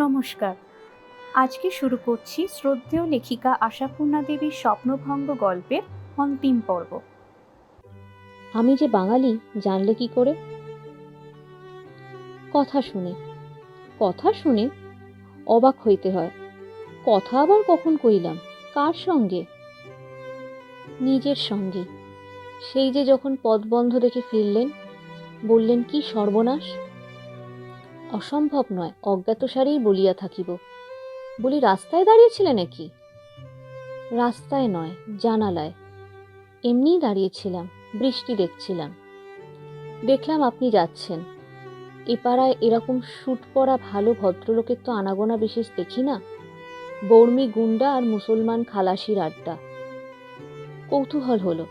নমস্কার। আজকে শুরু করছি শ্রদ্ধেয় লেখিকা আশাপূর্ণা দেবীর স্বপ্নভঙ্গ গল্পের অন্তিম পর্ব। আমি যে বাঙালি জানলে কি করে? কথা শুনে কথা শুনে অবাক হইতে হয়। কথা আবার কখন কইলাম? কার সঙ্গে? নিজের সঙ্গে। সেই যে যখন পথ বন্ধ দেখে ফিরলেন, বললেন কি সর্বনাশ। অসম্ভব নয়, অজ্ঞাতসারেই বলিয়া থাকিব। বলি রাস্তায় দাঁড়িয়েছিলে নাকি? রাস্তায় নয়, জানালায়। এমনিই দাঁড়িয়েছিলাম, বৃষ্টি দেখছিলাম। দেখলাম আপনি যাচ্ছেন। এ পাড়ায় এরকম স্যুট পরা ভালো ভদ্রলোকের তো আনাগোনা বিশেষ দেখি না। বর্মী গুন্ডা আর মুসলমান খালাসির আড্ডা। কৌতূহল হলো,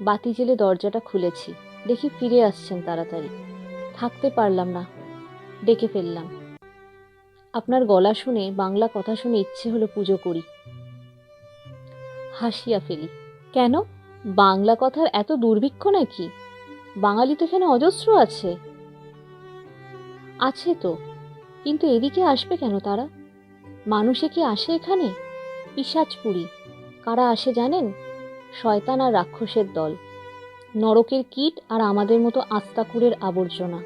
বাতি জেলে দরজাটা খুলেছি, দেখি ফিরে আসছেন তাড়াতাড়ি। থাকতে পারলাম না, ডেকে ফেললাম। আপনার গলা শুনে, বাংলা কথা শুনে ইচ্ছে হলো পুজো করি। হাসিয়া ফেলি। কেন, বাংলা কথার এত দুর্ভিক্ষ নাকি? বাঙালি তো এখানে অজস্র আছে। আছে তো, কিন্তু এদিকে আসবে কেন তারা? মানুষে কি আসে এখানে? পিশাচপুরী। কারা আসে জানেন? শয়তান আর রাক্ষসের দল, নরকের কীট আর আমাদের মতো আস্তাকুড়ের আবর্জনা।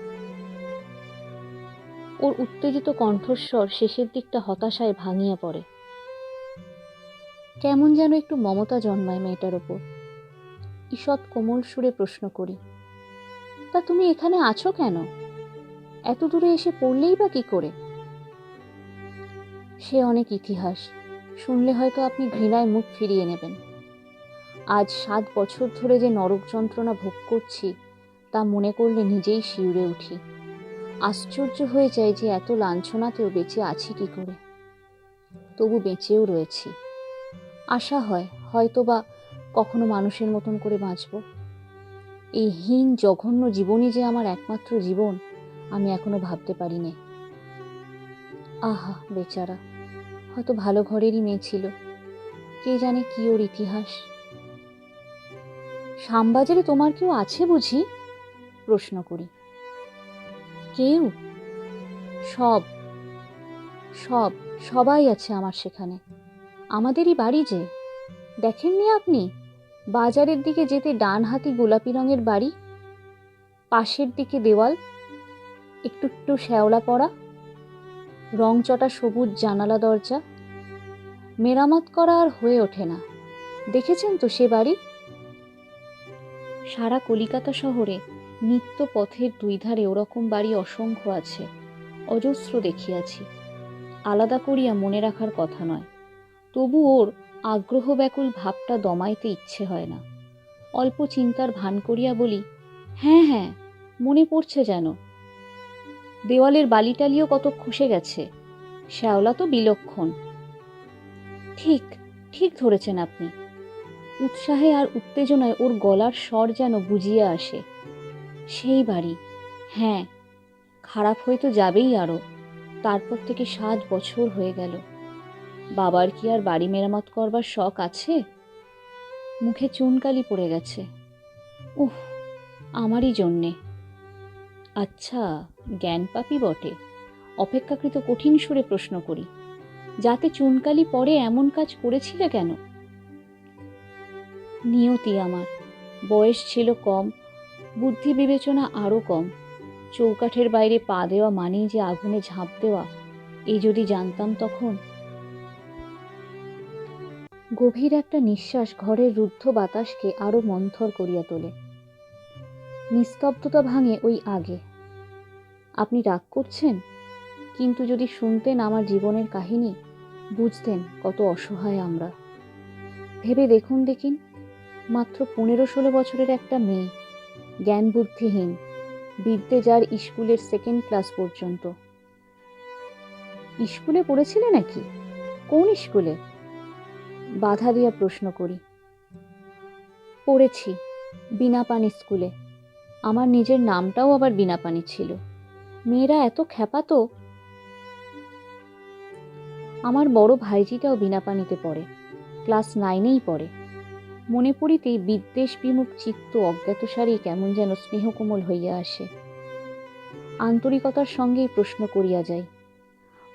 ওর উত্তেজিত কণ্ঠস্বর শেষের দিকটা হতাশায় ভাঙিয়া পড়ে। কেমন যেন একটু মমতা জন্মায় মেয়েটার ওপর। ঈষৎ কোমল সুরে প্রশ্ন করি, তা তুমি এখানে আছো কেন? এত দূরে এসে পড়লেই বা কি করে? সে অনেক ইতিহাস, শুনলে হয়তো আপনি ঘৃণায় মুখ ফিরিয়ে নেবেন। আজ 7 বছর ধরে যে নরক যন্ত্রণা ভোগ করছি, তা মনে করলে নিজেই শিউরে উঠি। আশ্চর্য হয়ে যায় যে এত লাঞ্ছনাতেও বেঁচে আছি কি করে। তবু বেঁচেও রয়েছি। আশা হয় হয়তোবা কখনো মানুষের মতন করে বাঁচব। এই হীন জঘন্য জীবনই যে আমার একমাত্র জীবন, আমি এখনো ভাবতে পারিনি। আহা বেচারা, হয়তো ভালো ঘরেরই মেয়ে ছিল, কে জানে কি ওর ইতিহাস। শ্যামবাজারে তোমার কেউ আছে বুঝি? প্রশ্ন করি। কেউ? সব সব সবাই আছে আমার সেখানে। আমাদেরই বাড়ি যে, দেখেননি আপনি? বাজারের দিকে যেতে ডান হাতি গোলাপি রঙের বাড়ি, পাশের দিকে দেওয়াল, একটু একটু শ্যাওলা পড়া, রংচটা সবুজ জানালা দরজা। মেরামত করা আর হয়ে ওঠে না। দেখেছেন তো সে বাড়ি? সারা কলিকাতা শহরে নিত্য পথের দুই ধারে ওরকম বাড়ি অসংখ্য আছে, অজস্র দেখিয়াছি। আলাদা করিয়া মনে রাখার কথা নয়, তবু ওর আগ্রহ ব্যাকুল ভাবটা দমাইতে ইচ্ছে হয় না। অল্প চিন্তার ভান করিয়া বলি, হ্যাঁ হ্যাঁ, মনে পড়ছে যেন। দেওয়ালের বালিটালিও কত খসে গেছে, শ্যাওলা তো বিলক্ষণ। ঠিক ঠিক ধরেছেন আপনি। উৎসাহে আর উত্তেজনায় ওর গলার স্বর যেন বুঝিয়ে আসে। সেই বাড়ি, হ্যাঁ। খারাপ হয়ে তো যাবেই আরো। তারপর থেকে 7 বছর হয়ে গেল। বাবার কি আর বাড়ি মেরামত করবার শখ আছে? মুখে চুনকালি পড়ে গেছে। উফ, আমারই জন্যে। আচ্ছা, জ্ঞানপাপী বটে। অপেক্ষাকৃত কঠিন সুরে প্রশ্ন করি, যাতে চুনকালি পড়ে এমন কাজ করেছিলে কেন? নিয়তি আমার। বয়স ছিল কম, বুদ্ধি বিবেচনা আরো কম। চৌকাঠের বাইরে পা দেওয়া মানেই যে আগুনে ঝাঁপ দেওয়া, এই যদি জানতাম তখন। গভীর একটা নিঃশ্বাস ঘরের রুদ্ধ বাতাসকে আরো মন্থর করিয়া তোলে। নিস্তব্ধতা ভাঙে ওই আগে। আপনি রাগ করছেন, কিন্তু যদি শুনতেন আমার জীবনের কাহিনী, বুঝতেন কত অসহায় আমরা। ভেবে দেখুন দেখিন, মাত্র 15-16 বছরের একটা মেয়ে, জ্ঞান বুদ্ধিহীন, বিদ্যে যার স্কুলের 2nd ক্লাস পর্যন্ত। স্কুলে পড়েছিলে নাকি? কোন স্কুলে? বাধা দিয়া প্রশ্ন করি। পড়েছি, বিনাপানি স্কুলে। আমার নিজের নামটাও আবার বিনাপানি ছিল। মেয়েরা এত খ্যাপাতো। আমার বড় ভাইজিটাও বিনাপানিতে পড়ে, ক্লাস 9-এই পড়ে। মনে পড়িতেই বিদ্বেষ বিমুখ চিত্ত অজ্ঞাতসারেই কেমন যেন স্নেহকোমল হইয়া আসে। আন্তরিকতার সঙ্গেই প্রশ্ন করিয়া যাই,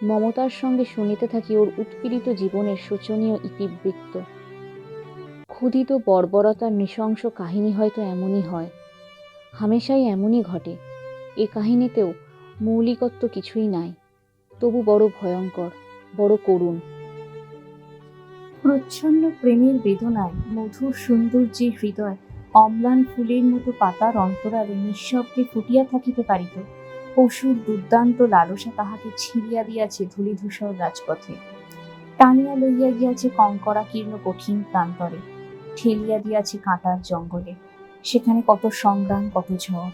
মমতার সঙ্গে শুনিতে থাকি ওর উৎপীড়িত জীবনের শোচনীয় ইতিবৃত্ত। ক্ষুধিত বর্বরতার নৃশংস কাহিনী হয়তো এমনই হয়, হামেশাই এমনই ঘটে। এ কাহিনীতেও মৌলিকত্ব কিছুই নাই, তবু বড় ভয়ঙ্কর, বড় করুণ। প্রচ্ছন্ন প্রেমের বেদনায় মধুর সৌন্দর্যের হৃদয় অম্লান ফুলের মতো পাতার অন্তরালে নিঃশব্দে ফুটিয়া থাকিতে পারিত। পশুর দুর্দান্ত লালসা তাহাকে ছিঁড়িয়া দিয়াছে ধূলিধূসর রাজপথে, টানিয়া লইয়া গিয়াছে কঙ্করা কীর্ণ কঠিন প্রান্তরে, ঠেলিয়া দিয়াছে কাঁটার জঙ্গলে। সেখানে কত সংগ্রাম, কত ঝড়।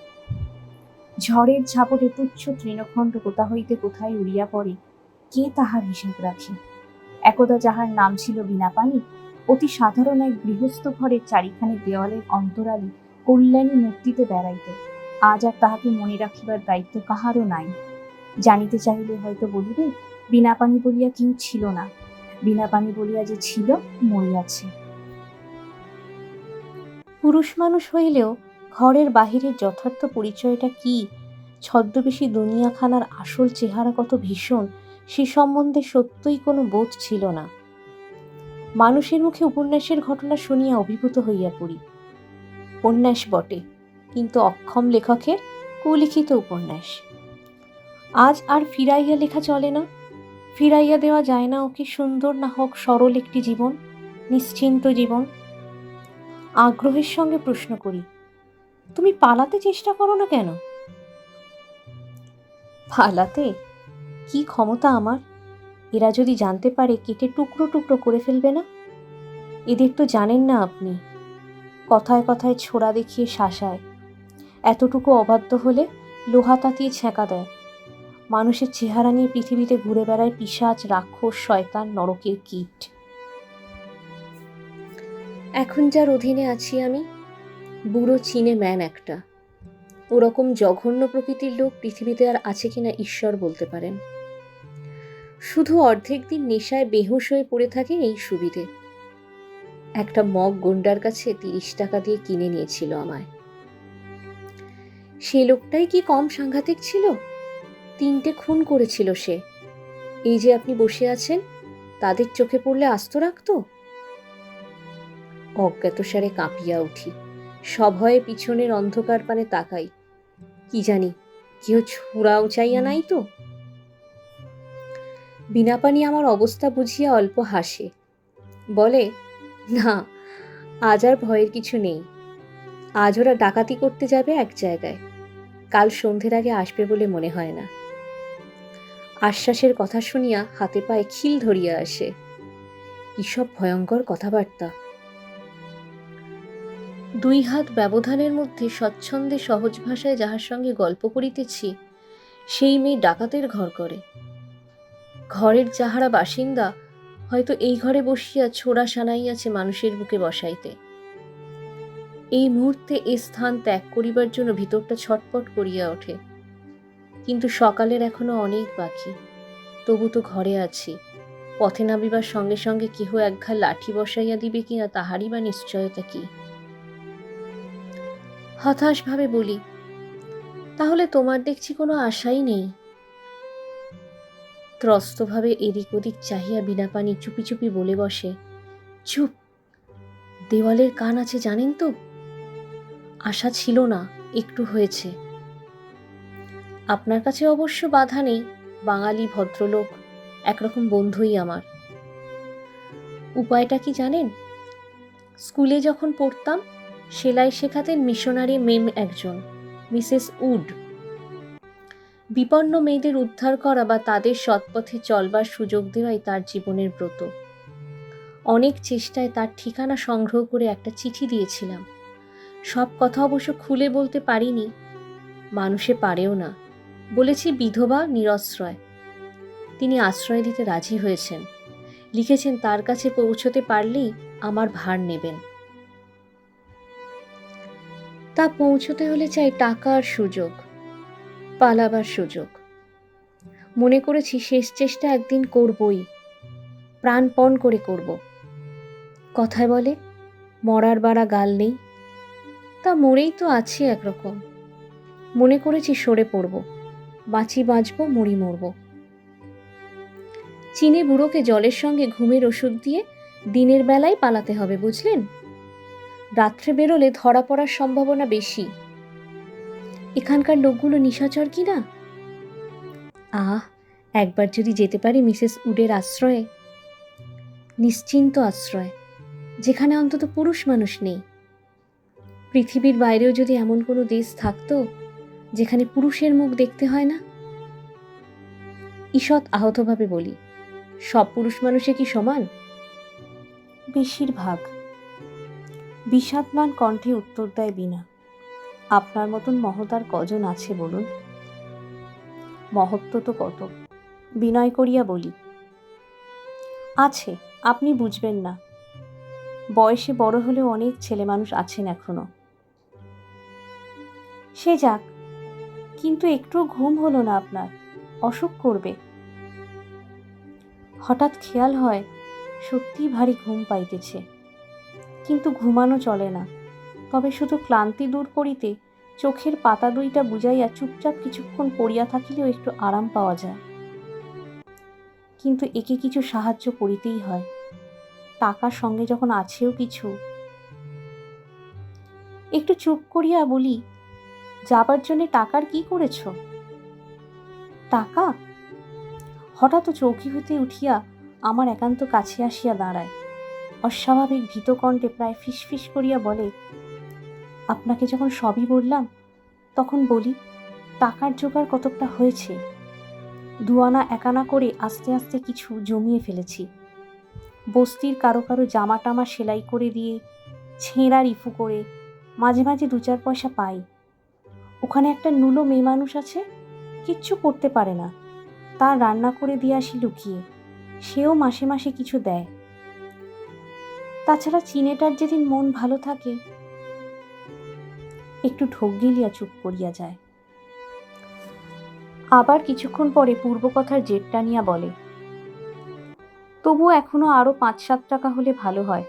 ঝড়ের ঝাপটে তুচ্ছ তৃণখণ্ড কোথা হইতে কোথায় উড়িয়া পড়ে, কে তাহার হিসাব রাখে? একদা যাহার নাম ছিল বীণাপাণি, অতি সাধারণ এক গৃহস্থ ঘরের চারিখানি দেওয়ালের অন্তরালে কল্যাণী মূর্তিতে বেড়াইত। আজ আর তাহাকে মনে রাখিবার দায়িত্ব কাহারও নাই। জানিতে চাহিলে হয়তো বলিবে, বীণাপাণি বলিয়া কেউ ছিল না, বীণাপাণি বলিয়া যে ছিল, মরিয়াছে। পুরুষ মানুষ হইলেও ঘরের বাহিরের যথার্থ পরিচয়টা কি, ছদ্মবেশী দুনিয়াখানার আসল চেহারা কত ভীষণ, সে সম্বন্ধে সত্যই কোনো বোধ ছিল না। মানুষের মুখে উপন্যাসের ঘটনা শুনিয়া অভিভূত হইয়া পড়ি। উপন্যাস বটে, কিন্তু অক্ষম লেখকের কুলিখিত উপন্যাস। আজ আর ফিরাইয়া লেখা চলে না, ফিরাইয়া দেওয়া যায় না ওকে সুন্দর না হোক সরল একটি জীবন, নিশ্চিন্ত জীবন। আগ্রহের সঙ্গে প্রশ্ন করি, তুমি পালাতে চেষ্টা করো না কেন? পালাতে কি ক্ষমতা আমার? এরা যদি জানতে পারে, কেটে টুকরো টুকরো করে ফেলবে না? এদের তো জানেন না আপনি, কথায় কথায় ছোড়া দেখিয়ে শাসায়, এতটুকু অবাধ্য হলে লোহা তাতিয়ে ছ্যাঁকা দেয়। মানুষের চেহারা নিয়ে পৃথিবীতে ঘুরে বেড়ায় পিশাচ, রাক্ষস, শয়তান, নরকের কীট। এখন যার অধীনে আছি আমি, বুড়ো চীনে ম্যান একটা। ওরকম জঘন্য প্রকৃতির লোক পৃথিবীতে আর আছে কিনা ঈশ্বর বলতে পারেন। শুধু অর্ধেক দিন নেশায় বেহুশ হয়ে পড়ে থাকে, এই সুবিধে। একটা মগ গুন্ডার কাছে 30 টাকা দিয়ে কিনে নিয়েছিল আমায়। সে লোকটাই কি কম সাংঘাতিক ছিল? 3টে খুন করেছিল সে। এই যে আপনি বসে আছেন, তাদের চোখে পড়লে আস্ত রাখতো? অজ্ঞাতসারে কাঁপিয়া উঠি, সভয়ে পিছনের অন্ধকার পানে তাকাই, কি জানি কেউ ছুঁড়া উচাইয়া নাই তো। বীণাপাণি আমার অবস্থা বুঝিয়া অল্প হাসে, বলে, না, আজ আর ভয়ের কিছু নেই। আজ ওরা ডাকাতি করতে যাবে এক জায়গায়, কাল সন্ধ্যের আগে আসবে বলে মনে হয় না। আশ্বাসের কথা শুনিয়া হাতে পায়ে খিল ধরিয়া আসে। কিসব ভয়ঙ্কর কথাবার্তা! 2 হাত ব্যবধানের মধ্যে স্বচ্ছন্দে সহজ ভাষায় যাহার সঙ্গে গল্প করিতেছি, সেই মেয়ে ডাকাতের ঘর করে। ঘরের যাহারা বাসিন্দা হয়তো এই ঘরে বসিয়া ছোড়া সানাইয়াছে মানুষের বুকে বসাইতে। এই মুহূর্তে এ স্থান ত্যাগ করিবার জন্য ভিতরটা ছটপট করিয়া ওঠে। কিন্তু সকালের এখনো অনেক বাকি, তবু তো ঘরে আছি। পথে নামিবার সঙ্গে সঙ্গে কেহ একঘা লাঠি বসাইয়া দিবে কিনা তাহারই বা নিশ্চয়তা কি? হতাশ ভাবে বলি, তাহলে তোমার দেখছি কোনো আশাই নেই। ত্রস্তভাবে এদিক ওদিক চাহিয়া বীণাপাণি চুপি চুপি বলে বসে, চুপ, দেওয়ালের কান আছে জানেন তো? আশা ছিল না, একটু হয়েছে। আপনার কাছে অবশ্য বাধা নেই, বাঙালি ভদ্রলোক, একরকম বন্ধুই আমার। উপায়টা কি জানেন? স্কুলে যখন পড়তাম, সেলাই শেখাতেন মিশনারি মেম একজন, মিসেস উড। বিপন্ন মেয়েদের উদ্ধার করা বা তাদের সৎপথে চলবার সুযোগ দেওয়াই তার জীবনের ব্রত। অনেক চেষ্টায় তার ঠিকানা সংগ্রহ করে একটা চিঠি দিয়েছিলাম। সব কথা অবশ্য খুলে বলতে পারিনি, মানুষে পারেও না। বলেছি বিধবা, নিরশ্রয়। তিনি আশ্রয় দিতে রাজি হয়েছেন, লিখেছেন তার কাছে পৌঁছতে পারলেই আমার ভার নেবেন। তা পৌঁছতে হলে চাই টাকা আর সুযোগ, পালাবার সুযোগ। মনে করেছি শেষ চেষ্টা একদিন করবই, প্রাণপণ করে করব। কথায় বলে, মরার বাড়া গাল নেই, তা মরেই তো আছি একরকম। মনে করেছি সরে পড়ব, বাঁচি বাঁচব, মরি মরব। চিনে বুড়োকে জলের সঙ্গে ঘুমের ওষুধ দিয়ে দিনের বেলায় পালাতে হবে, বুঝলেন? রাত্রে বেরোলে ধরা পড়ার সম্ভাবনা বেশি। এখানকার লোকগুলো নিশাচর কি না? একবার যদি যেতে পারি মিসেস উডের আশ্রয়ে, নিশ্চিন্ত আশ্রয়, যেখানে অন্তত পুরুষ মানুষ নেই। পৃথিবীর বাইরেও যদি এমন কোনো দেশ থাকতো যেখানে পুরুষের মুখ দেখতে হয় না। ঈষৎ আহতভাবে বলি, সব পুরুষ মানুষে কি সমান? বেশিরভাগ। বিষাদমান কণ্ঠে উত্তর দেয় বীণা। আপনার মতন মহতার কজন আছে বলুন? মহত্ব তো কত, বিনয় করিয়া বলি। আছে, আপনি বুঝবেন না। বয়সে বড় হলেও অনেক ছেলে মানুষ আছেন এখনো। সে যাক, কিন্তু একটু ঘুম হলো না আপনার? অসুখ করবে। হঠাৎ খেয়াল হয় সত্যিই ভারী ঘুম পাইতেছে, কিন্তু ঘুমানো চলে না। তবে শুধু ক্লান্তি দূর করিতে চোখের পাতা দুইটা বুঝাইয়া চুপচাপ কিছুক্ষণ পড়িয়া থাকিলেও একটু আরাম পাওয়া যায়। কিন্তু একে কিছু সাহায্য করিতেই হয়, টাকার সঙ্গে যখন আছেও কিছু। একটু চুপ করিয়া বলি, যাবার জন্যে টাকার কি করেছ? টাকা? হঠাৎ চৌকি হইতে উঠিয়া আমার একান্ত কাছে আসিয়া দাঁড়ায়, অস্বাভাবিক ভীত কণ্ঠে প্রায় ফিসফিস করিয়া বলে, আপনাকে যখন সবই বললাম তখন বলি, টাকার জোগাড় কতকটা হয়েছে। 2 আনা 1 আনা করে আস্তে আস্তে কিছু জমিয়ে ফেলেছি। বস্তির কারো কারো জামা টামা সেলাই করে দিয়ে, ছেঁড়া রিফু করে মাঝে মাঝে 2-4 পয়সা পাই। ওখানে একটা নুলো মেয়ে মানুষ আছে, কিচ্ছু করতে পারে না, তার রান্না করে দিয়ে আসি লুকিয়ে, সেও মাসে মাসে কিছু দেয়। তাছাড়া চিনেটার যেদিন মন ভালো থাকে একটু ঢোক গিলিয়া চুপ করিয়া যায়। আবার কিছুক্ষণ পরে পূর্বকথার জেদ টানিয়া বলে, তবু এখনো আরো 5-7 টাকা হলে ভালো হয়।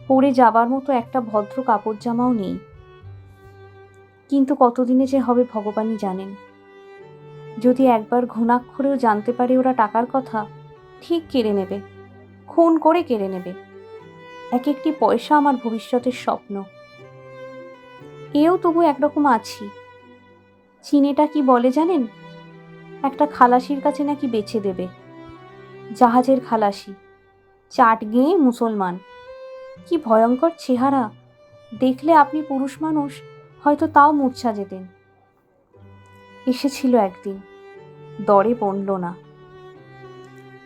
পরে যাবার মতো একটা ভদ্র কাপড় জামাও নেই। কিন্তু কতদিনে যে হবে ভগবানই জানেন। যদি একবার ঘুণাক্ষরেও জানতে পারে ওরা টাকার কথা, ঠিক কেড়ে নেবে, খুন করে কেড়ে নেবে। এক একটি পয়সা আমার ভবিষ্যতের স্বপ্ন। এও তবু একরকম আছি। চিনেটা কি বলে জানেন? একটা খালাসির কাছে নাকি বেচে দেবে। জাহাজের খালাসি, চাট গেঁয়ে মুসলমান। কি ভয়ঙ্কর চেহারা! দেখলে আপনি পুরুষ মানুষ হয়তো তাও মূর্ছা যেতেন। এসেছিল একদিন, দরে পড়ল না।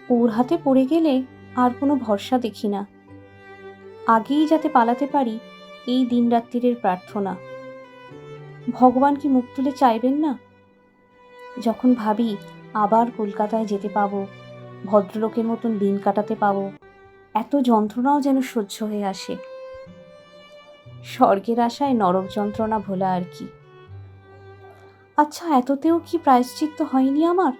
ওর হাতে পড়ে গেলে আর কোনো ভরসা দেখি না। আগেই যাতে পালাতে পারি, এই দিন রাত্রিরের প্রার্থনা। ভগবান কি মুখ তুলে চাইবেন না? যখন ভাবি আবার কলকাতায় যেতে পাবো, ভদ্রলোকের মতন দিন কাটাতে পাবো, এত যন্ত্রণাও যেন সহ্য হয়ে আসে। স্বর্গের আশায় নরক যন্ত্রণা ভোলা আর কি। আচ্ছা, এততেও কি প্রায়শ্চিত্ত হয়নি আমার?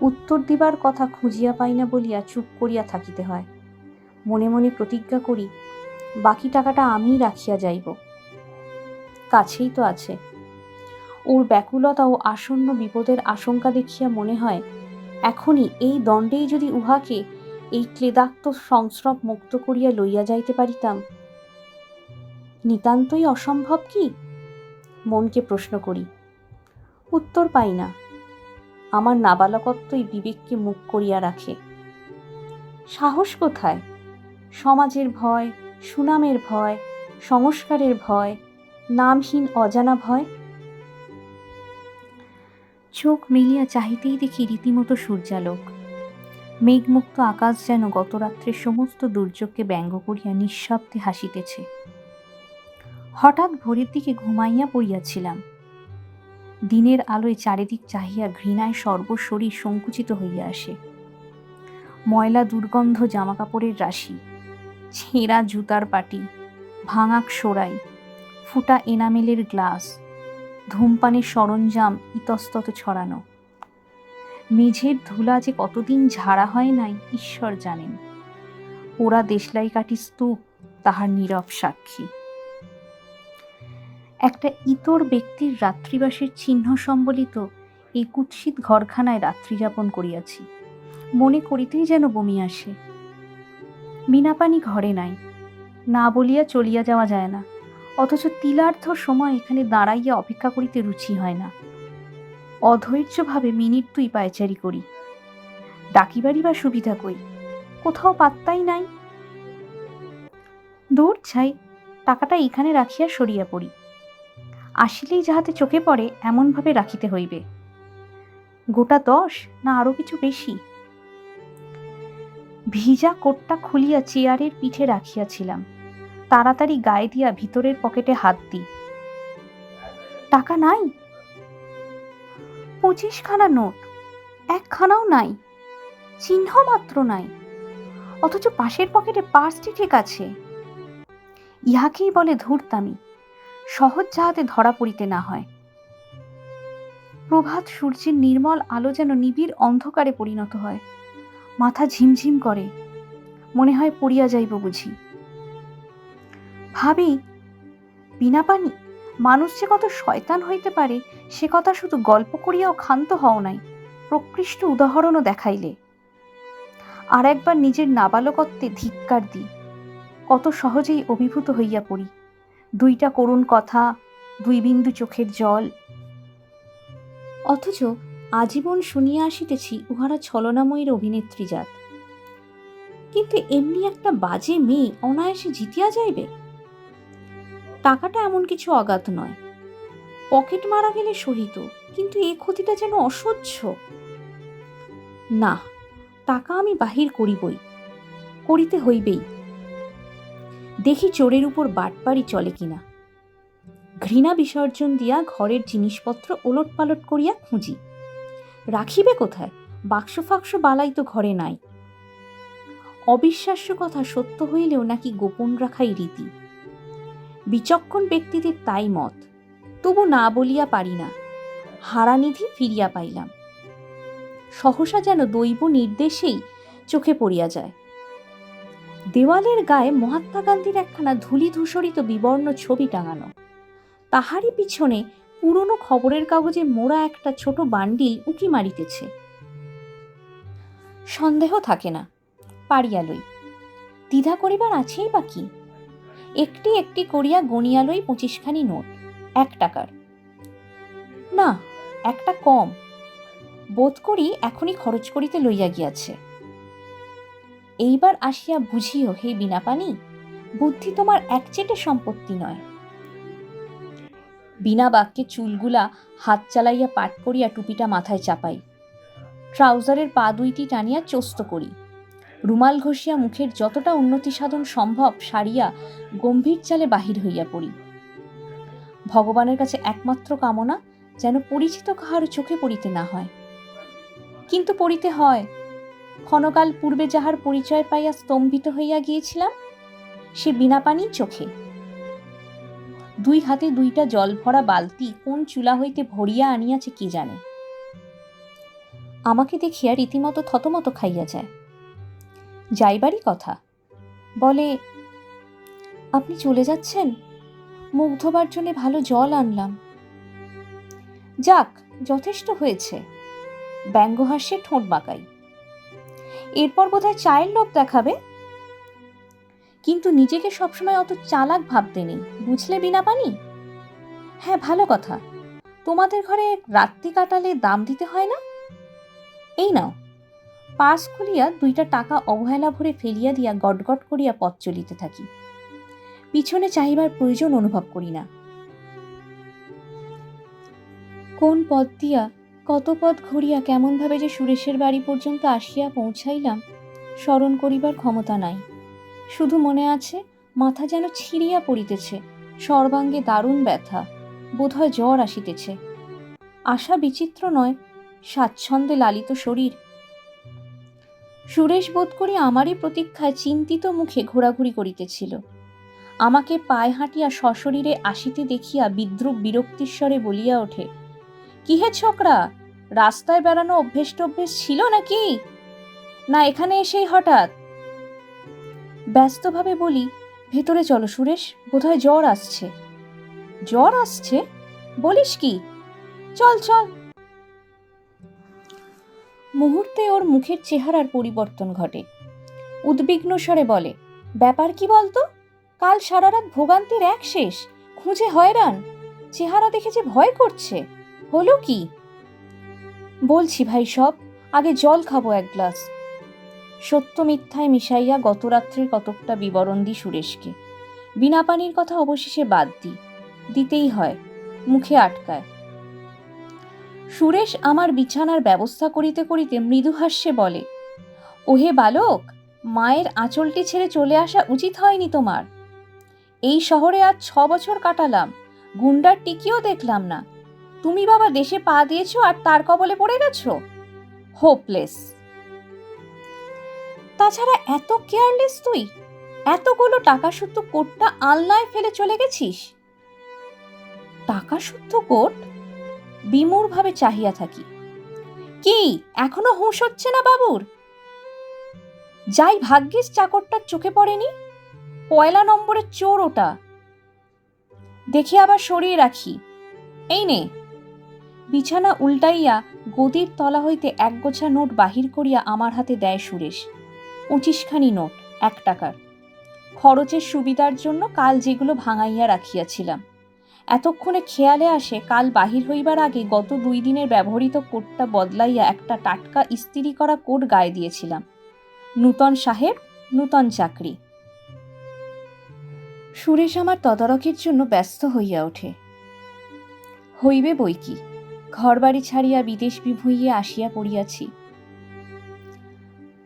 উত্তর দিবার কথা খুঁজিয়া পাই না বলিয়া চুপ করিয়া থাকিতে হয়। মনে মনে প্রতিজ্ঞা করি, বাকি টাকাটা আমিই রাখিয়া যাইব। কাছেই তো আছে। ওর ব্যাকুলতা ও আসন্ন বিপদের আশঙ্কা দেখিয়া মনে হয়, এখনই এই দণ্ডেই যদি উহাকে এই ক্লেদাক্ত সংস্রব মুক্ত করিয়া লইয়া যাইতে পারিতাম। নিতান্তই অসম্ভব কি? মনকে প্রশ্ন করি, উত্তর পাই না। আমার নাবালকত্বই বিবেককে মুখ করিয়া রাখে। সাহস কোথায়? সমাজের ভয়, সুনামের ভয়, সংস্কারের ভয়, নামহীন অজানা ভয়। চোখ মেলিয়া চাহিতেই দেখি রীতিমতো সূর্যালোক। মেঘমুক্ত আকাশ যেন গত রাত্রের সমস্ত দুর্যোগকে ব্যঙ্গ করিয়া নিঃশব্দে হাসিতেছে। হঠাৎ ভোরের দিকে ঘুমাইয়া পড়িয়াছিলাম। দিনের আলোয় চারিদিক চাহিয়া ঘৃণায় সর্বশরীর সংকুচিত হইয়া আসে। ময়লা দুর্গন্ধ জামাকাপড়ের রাশি, ছেঁড়া জুতার পাটি, ভাঙা সোরাই, ফুটা এনামেলের গ্লাস, ধূমপানের সরঞ্জাম ইতস্তত ছড়ানো। মেঝের ধুলা যে কতদিন ঝাড়া হয় নাই ঈশ্বর জানেন। পোড়া দেশলাই কাঠি স্তূপ তাহার নীরব সাক্ষী। একটা ইতর ব্যক্তির রাত্রিবাসের চিহ্ন সম্বলিত এই কুৎসিত ঘরখানায় রাত্রিযাপন করিয়াছি, মনে করিতেই যেন বমি আসে। বিনাপানি ঘরে নাই, না বলিয়া চলিয়া যাওয়া যায় না, অথচ তিলার্ধ সময় এখানে দাঁড়াইয়া অপেক্ষা করিতে রুচি হয় না। অধৈর্যভাবে মিনিট 2 পায়চারি করি। ডাকিবারই বা সুবিধা কই? কোথাও পাত্তাই নাই। দূর ছাই, টাকাটা এখানে রাখিয়া সরিয়া পড়ি। আসিলেই যাহাতে চোখে পড়ে এমনভাবে রাখিতে হইবে। গোটা 10 না আরো কিছু বেশি? ভিজা কোটটা খুলিয়া চেয়ারের পিঠে রাখিয়াছিলাম। তাড়াতাড়ি গায়ে দিয়া ভিতরের পকেটে হাত দিই। টাকা নাই। 25 খানা নোট, একখানাও নাই, চিহ্ন মাত্র নাই। অথচ পাশের পকেটে পার্সটি ঠিক আছে। ইহাকেই বলে ধূর্তামি, সহজ যাহাতে ধরা পড়িতে না হয়। প্রভাত সূর্যের নির্মল আলো যেন নিবিড় অন্ধকারে পরিণত হয়। মাথা ঝিমঝিম করে, মনে হয় পড়িয়া যাইব বুঝি। ভাবি, বিনা পানি মানুষ যে কত শয়তান হইতে পারে সে কথা শুধু গল্প করিয়াও ক্ষান্ত হও নাই, প্রকৃষ্ট উদাহরণও দেখাইলে। আর একবার নিজের নাবালকত্বে ধিক্কার দিই। কত সহজেই অভিভূত হইয়া পড়ি। 2টা করুণ কথা, 2 বিন্দু চোখের জল। অথচ আজীবন শুনিয়া আসিতেছি উহারা ছলনাময়ীর অভিনেত্রী জাত। কিন্তু এমনি একটা বাজে মেয়ে অনায়াসে জিতিয়া যাইবে? টাকাটা এমন কিছু অগাধ নয়, পকেট মারা গেলে সহিত, কিন্তু এ ক্ষতিটা যেন অসহ্য। না, টাকা আমি বাহির করিবই, করিতে হইবেই। দেখি চোরের উপর বাটপাড়ি চলে কিনা। ঘৃণা বিসর্জন দিয়া ঘরের জিনিসপত্র ওলট পালট করিয়া খুঁজি। রাখিবে কোথায়? বাক্স ফাক্স বালাই তো ঘরে নাই। অবিশ্বাস্য কথা সত্য হইলেও নাকি গোপন রাখাই রীতি। বিচক্ষণ ব্যক্তিদের তাই মত, তবু না বলিয়া পারি না। হারানিধি ফিরিয়া পাইলাম। সহসা যেন দৈব নির্দেশেই চোখে পড়িয়া যায়। দেওয়ালের গায়ে মহাত্মা গান্ধীর একখানা ধূলি ধূসরিত বিবর্ণ ছবি টাঙানো। তাহারই পিছনে পুরনো খবরের কাগজে মোড়া একটা ছোট বান্ডিল উঁকি মারিতেছে। সন্দেহ থাকে না, পারিয়া লই। দ্বিধা করিবার আছেই বা কি? একটি একটি করিয়া গনিয়া লই 25 খানি নোট, 1 টাকার। না, একটা কম। বোধ করি এখনই খরচ করিতে লইয়া গিয়াছে। এইবার আসিয়া বুঝিও হে বিনাপানি, বুদ্ধি তোমার একচেটে সম্পত্তি নয়। বিনা বাক্যে চুলগুলা হাত চালাইয়া পাট করিয়া টুপিটা মাথায় চাপাই। ট্রাউজারের পা 2টি টানিয়া চোস্ত করি। রুমাল ঘষিয়া মুখের যতটা উন্নতি সাধন সম্ভব সারিয়া গম্ভীর চালে বাহির হইয়া পড়ি। ভগবানের কাছে একমাত্র কামনা যেন পরিচিত কাহার চোখে পড়িতে না হয়। কিন্তু পড়িতে হয়। ক্ষণকাল পূর্বে যাহার পরিচয় পাইয়া স্তম্ভিত হইয়া গিয়েছিলাম, সে বিনাপানি চোখে। 2 হাতে 2টা জল ভরা বালতি কোন চুলা হইতে ভরিয়া আনিয়াছে কে জানে। আমাকে দেখিয়া রীতিমতো থতমত খাইয়া যায়। যাইবারই কথা, বলে, আপনি চলে যাচ্ছেন? মুখ ধোবার জন্য ভালো জল আনলাম। যাক, যথেষ্ট হয়েছে। ব্যঙ্গহাস্যে ঠোঁট বাঁকাই। এরপর বোধহয় চায়ের লোভ দেখাবে। কিন্তু নিজেকে সবসময় অত চালাক ভাবতে নেই, বুঝলে বিনাপানি? হ্যাঁ, ভালো কথা। তোমাদের ঘরে রাত্রি কাটালে দাম দিতে হয় না? এই নাও। পার্স খুলিয়া 2টা টাকা অবহেলা ভরে ফেলিয়া দিয়া গটগট করিয়া পথ চলিতে থাকি। পিছনে চাহিবার প্রয়োজন অনুভব করি না। কোন পথ দিয়া, কত পথ ঘুরিয়া কেমনভাবে যে সুরেশের বাড়ি পর্যন্ত আসিয়া পৌঁছাইলাম, স্মরণ করিবার ক্ষমতা নাই। শুধু মনে আছে মাথা যেন ছিঁড়িয়া পড়িতেছে, সর্বাঙ্গে দারুণ ব্যথা, বোধহয় জ্বর আসিতেছে। আশা বিচিত্র নয়, স্বাচ্ছন্দ্যে লালিত শরীর। সুরেশ বোধ করি আমারই প্রতীক্ষায় চিন্তিত মুখে ঘোরাঘুরি করিতেছিল। আমাকে পায়ে হাঁটিয়া সশরীরে আসিতে দেখিয়া বিদ্রুপ বিরক্তিস্বরে বলিয়া ওঠে, কি হে ছোকরা, রাস্তায় বেড়ানো অভ্যেস টভ্যেস ছিল নাকি, না এখানে এসেই হঠাৎ? ব্যস্তভাবে বলি, ভেতরে চলো সুরেশ, বোধহয় জ্বর আসছে। জ্বর আসছে? বলিস কি? চল চল। মুহূর্তে ওর মুখের চেহারার পরিবর্তন ঘটে। উদ্বিগ্ন স্বরে বলে, ব্যাপার কি বলতো? কাল সারা রাত ভোগান্তির এক শেষ, খুঁজে হয়রান, চেহারা দেখে যে ভয় করছে। হলো কি? বলছি ভাই সব, আগে জল খাবো এক গ্লাস। সত্য মিথ্যায় মিশাইয়া গত রাত্রের কতকটা বিবরণ দিই সুরেশকে। বিনা পানির কথা অবশেষে বাদ দিতেই হয়, মুখে আটকায়। সুরেশ আমার বিছানার ব্যবস্থা করিতে করিতে মৃদু হাস্যে বলে, ওহে বালক, মায়ের আঁচলটি ছেড়ে চলে আসা উচিত হয়নি তোমার। এই শহরে আজ 6 বছর কাটালাম, গুন্ডার টিকিও দেখলাম না। তুমি বাবা দেশে পা দিয়েছো আর তার কবলে পড়ে গেছো? হোপলেস। তাছাড়া এত কেয়ারলেস তুই? এতগুলো টাকা শুদ্ধ কোটটা আলনায় ফেলে চলে গেছিস। টাকা শুদ্ধ কোট? বিমূঢ় ভাবে চাহিয়া থাকি। কি এখনো হুঁশ হচ্ছে না বাবুর? যাই ভাগ্যিস চাকরটার চোখে পড়েনি, পয়লা নম্বরের চোর ওটা। দেখে আবার সরিয়ে রাখি। এই নে। বিছানা উল্টাইয়া গদির তলা হইতে একগোছা নোট বাহির করিয়া আমার হাতে দেয় সুরেশ। 25খানি নোট, 1 টাকার। খরচের সুবিধার জন্য কাল যেগুলো ভাঙাইয়া রাখিয়াছিলাম। এতক্ষণে খেয়ালে আসে কাল বাহির হইবার আগে গত 2 দিনের ব্যবহৃত কোটটা বদলাইয়া একটা টাটকা ইস্ত্রি করা কোট গায়ে দিয়েছিলাম। নূতন সাহেব, নূতন চাকরি। সুরেশ আমার তদারকির জন্য ব্যস্ত হইয়া ওঠে। হইবে বই কি, ঘরবাড়ি ছাড়িয়া বিদেশ বিভুঁইয়ে আসিয়া পড়িয়াছি।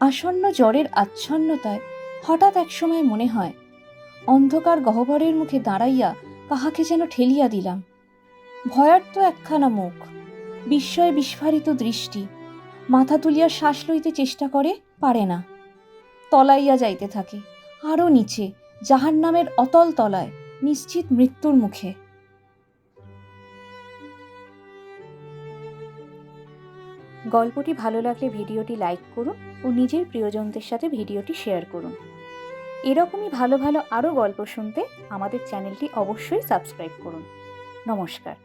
আসন্ন জ্বরের আচ্ছন্নতায় হঠাৎ একসময় মনে হয় অন্ধকার গহ্বরের মুখে দাঁড়াইয়া কাহাকে যেন ঠেলিয়া দিলাম। ভয়ার্ত একখানা মুখ, বিস্ময়ে বিস্ফারিত দৃষ্টি, মাথা তুলিয়া শ্বাস লইতে চেষ্টা করে, পারে না। তলাইয়া যাইতে থাকে, আরও নিচে, জাহান্নামের অতল তলায়, নিশ্চিত মৃত্যুর মুখে। গল্পটি ভালো লাগলে ভিডিওটি লাইক করুন ও নিজের প্রিয়জনদের সাথে ভিডিওটি শেয়ার করুন। এরকমই ভালো ভালো আরও গল্প শুনতে আমাদের চ্যানেলটি অবশ্যই সাবস্ক্রাইব করুন। নমস্কার।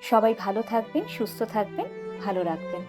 সবাই ভালো থাকবেন, সুস্থ থাকবেন, ভালো রাখবেন।